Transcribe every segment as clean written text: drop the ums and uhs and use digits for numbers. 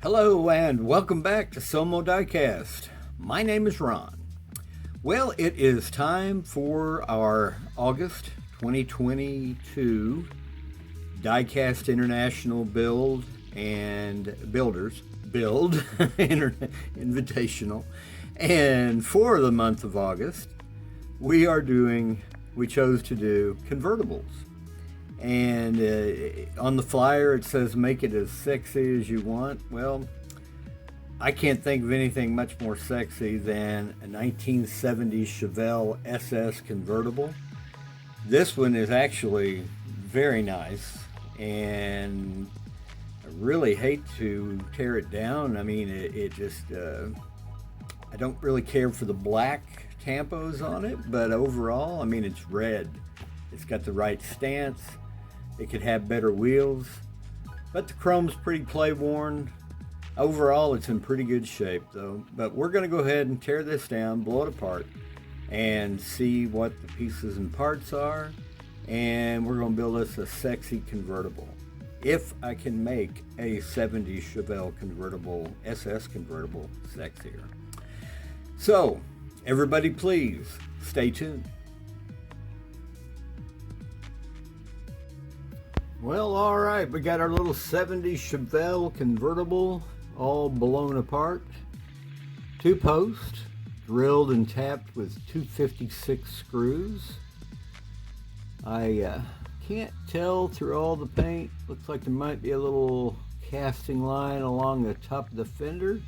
Hello and welcome back to Somo Diecast. My name is Ron. Well, it is time for our August 2022 Diecast International Build and Builders Build Invitational. And for the month of August, we chose to do convertibles. And on the flyer it says make it as sexy as you want. Well, I can't think of anything much more sexy than a 1970 Chevelle SS Convertible. This one is actually very nice, and I really hate to tear it down. I mean, I don't really care for the black tampos on it, but overall, I mean, it's red. It's got the right stance. It could have better wheels, but the chrome's pretty play worn. Overall, it's in pretty good shape though. But we're going to go ahead and tear this down, blow it apart, and see what the pieces and parts are. And we're going to build us a sexy convertible. If I can make a 70 Chevelle convertible, SS convertible, sexier. So, everybody please, stay tuned. Well, all right, we got our little 70 Chevelle convertible all blown apart. 2-post, drilled and tapped with 256 screws. I can't tell through all the paint. Looks like there might be a little casting line along the top of the fender,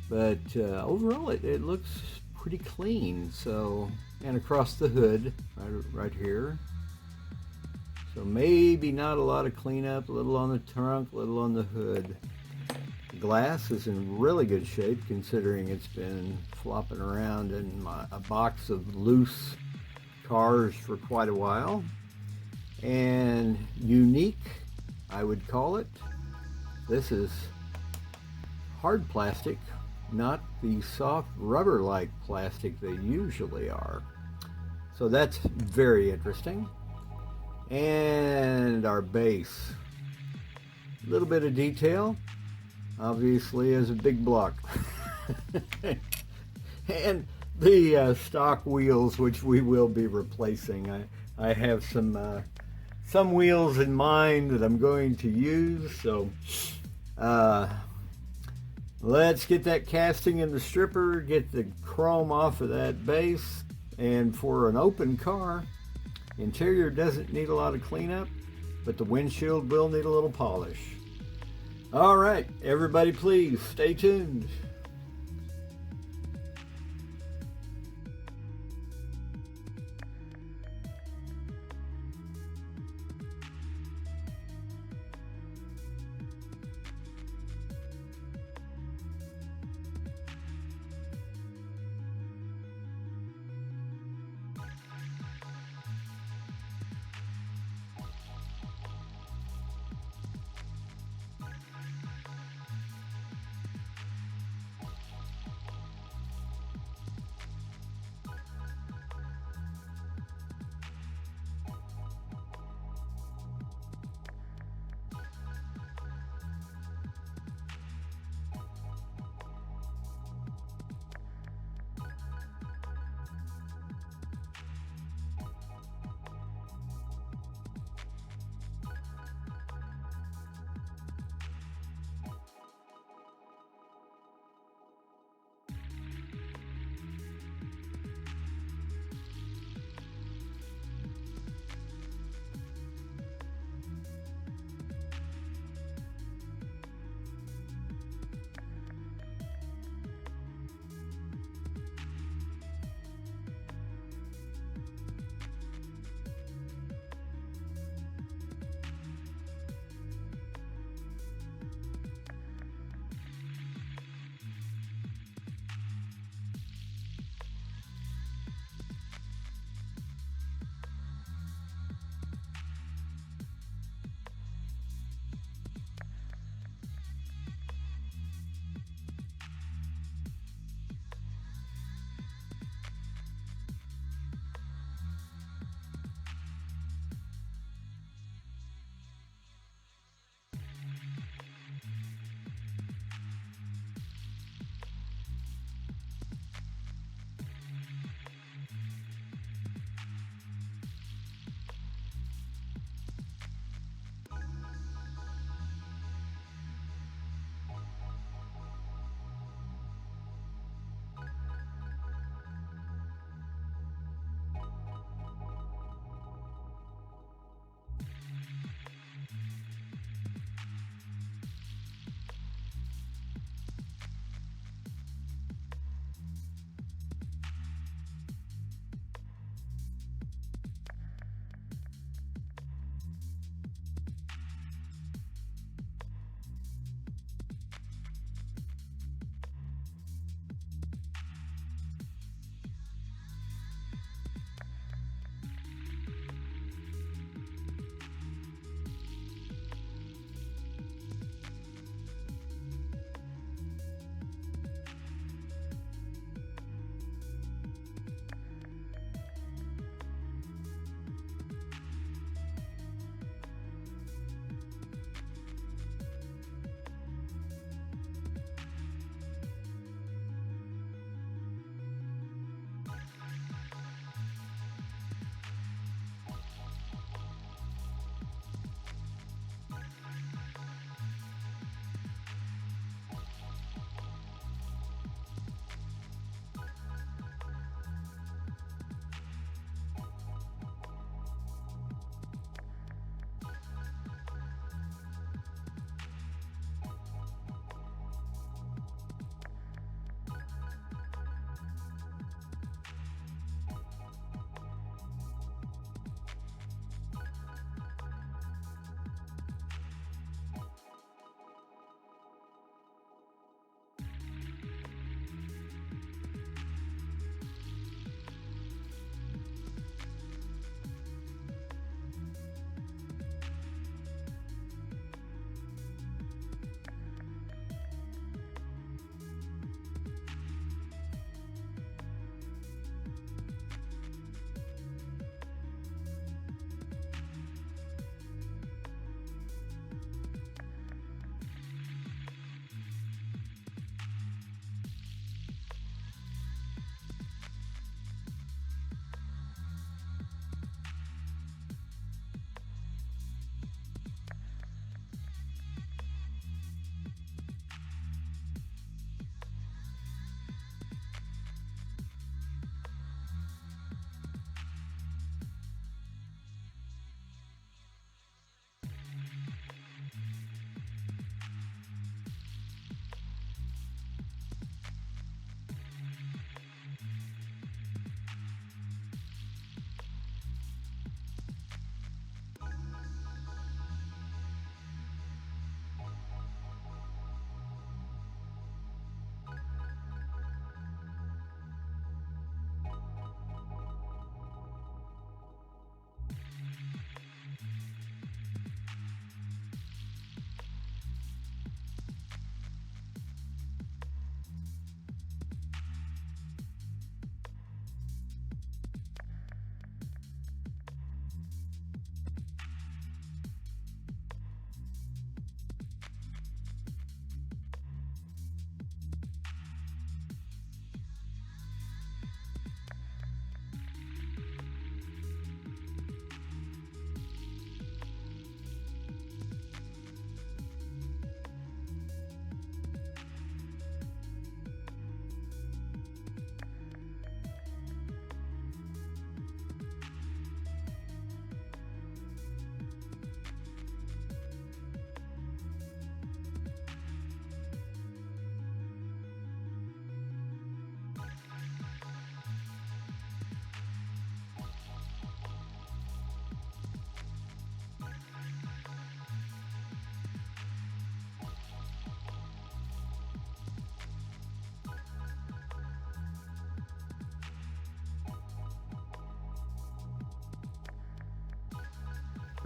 but overall it looks pretty clean. So, and across the hood, right here. So maybe not a lot of cleanup, a little on the trunk, a little on the hood. The glass is in really good shape considering it's been flopping around in a box of loose cars for quite a while. And unique, I would call it. This is hard plastic, not the soft rubber-like plastic they usually are. So that's very interesting. And our base, a little bit of detail, obviously is a big block. And the stock wheels, which we will be replacing. I have some wheels in mind that I'm going to use, so let's get that casting in the stripper, get the chrome off of that base. And for an open car, interior doesn't need a lot of cleanup, but the windshield will need a little polish. All right, everybody please stay tuned.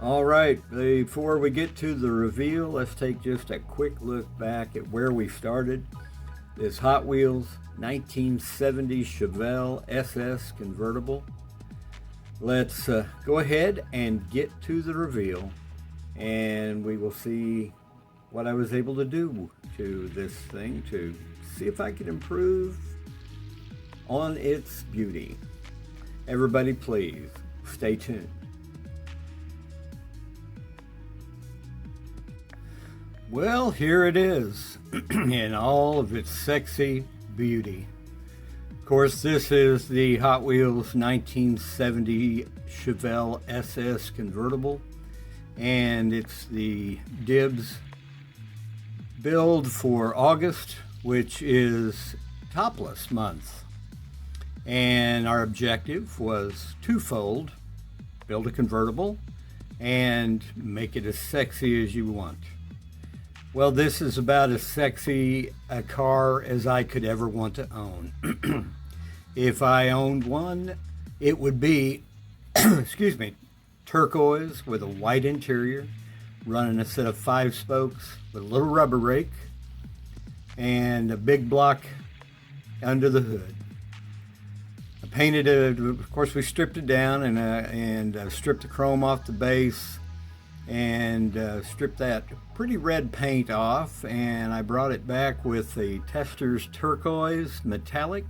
All right, before we get to the reveal, let's take just a quick look back at where we started. This Hot Wheels 1970 Chevelle SS Convertible. Let's go ahead and get to the reveal, and we will see what I was able to do to this thing to see if I could improve on its beauty. Everybody please stay tuned. Well, here it is in all of its sexy beauty. Of course, this is the Hot Wheels 1970 Chevelle SS Convertible, and it's the DIBs build for August, which is Topless Month. And our objective was twofold: build a convertible and make it as sexy as you want. Well, this is about as sexy a car as I could ever want to own. If I owned one, it would be, excuse me, turquoise with a white interior, running a set of 5 spokes with a little rubber rake and a big block under the hood. I painted it, of course we stripped it down and stripped the chrome off the base and stripped that pretty red paint off, and I brought it back with the Tester's turquoise metallic,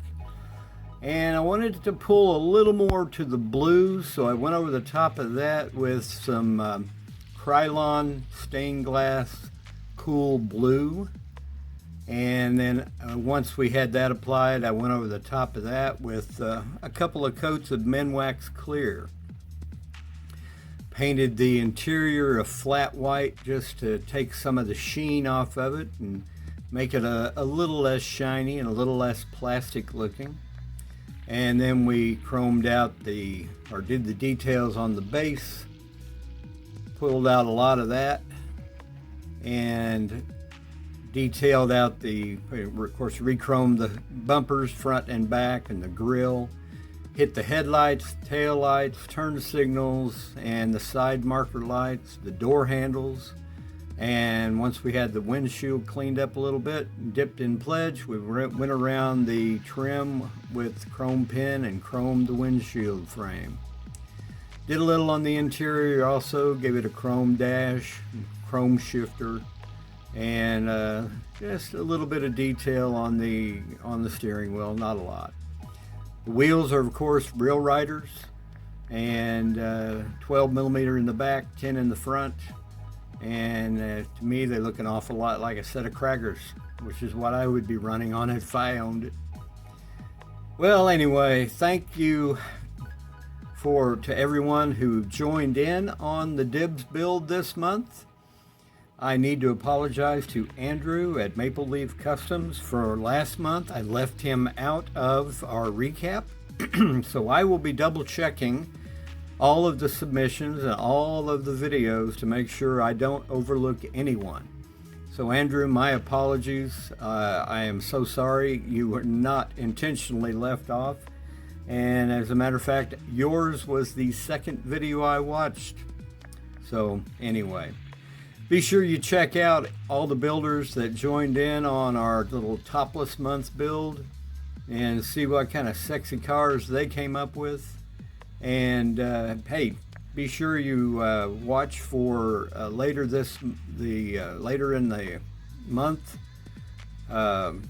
and I wanted it to pull a little more to the blue, so I went over the top of that with some Krylon stained glass cool blue, and then once we had that applied, I went over the top of that with a couple of coats of Minwax clear. Painted the interior a flat white just to take some of the sheen off of it and make it a little less shiny and a little less plastic looking. And then we chromed out did the details on the base, pulled out a lot of that, and detailed out of course re-chromed the bumpers front and back and the grille. Hit the headlights, tail lights, turn signals, and the side marker lights, the door handles. And once we had the windshield cleaned up a little bit, dipped in pledge, we went around the trim with chrome pin and chromed the windshield frame. Did a little on the interior also, gave it a chrome dash, chrome shifter, and just a little bit of detail on the steering wheel, not a lot. The wheels are, of course, Real Riders, and 12 millimeter in the back, 10 in the front, and to me they look an awful lot like a set of crackers, which is what I would be running on if I owned it. Well, anyway, thank you to everyone who joined in on the DIBs build this month. I need to apologize to Andrew at Maple Leaf Customs for last month. I left him out of our recap. So I will be double checking all of the submissions and all of the videos to make sure I don't overlook anyone. So Andrew, my apologies. I am so sorry. You were not intentionally left off. And as a matter of fact, yours was the second video I watched. So anyway. Be sure you check out all the builders that joined in on our little Topless Month build and see what kind of sexy cars they came up with. And hey, be sure you watch for later in the month. There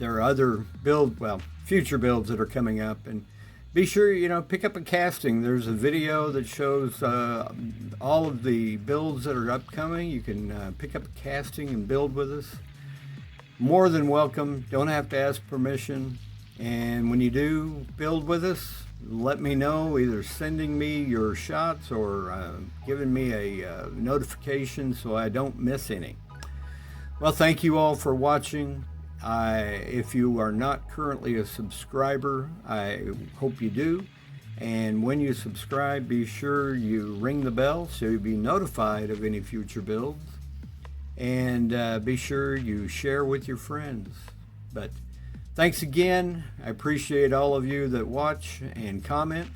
are other future builds that are coming up, and be sure, pick up a casting. There's a video that shows all of the builds that are upcoming. You can pick up a casting and build with us. More than welcome. Don't have to ask permission. And when you do build with us, let me know, either sending me your shots or giving me a notification so I don't miss any. Well, thank you all for watching. If you are not currently a subscriber, I hope you do. And when you subscribe, be sure you ring the bell so you'll be notified of any future builds. And be sure you share with your friends. But thanks again. I appreciate all of you that watch and comment.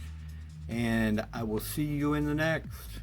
And I will see you in the next.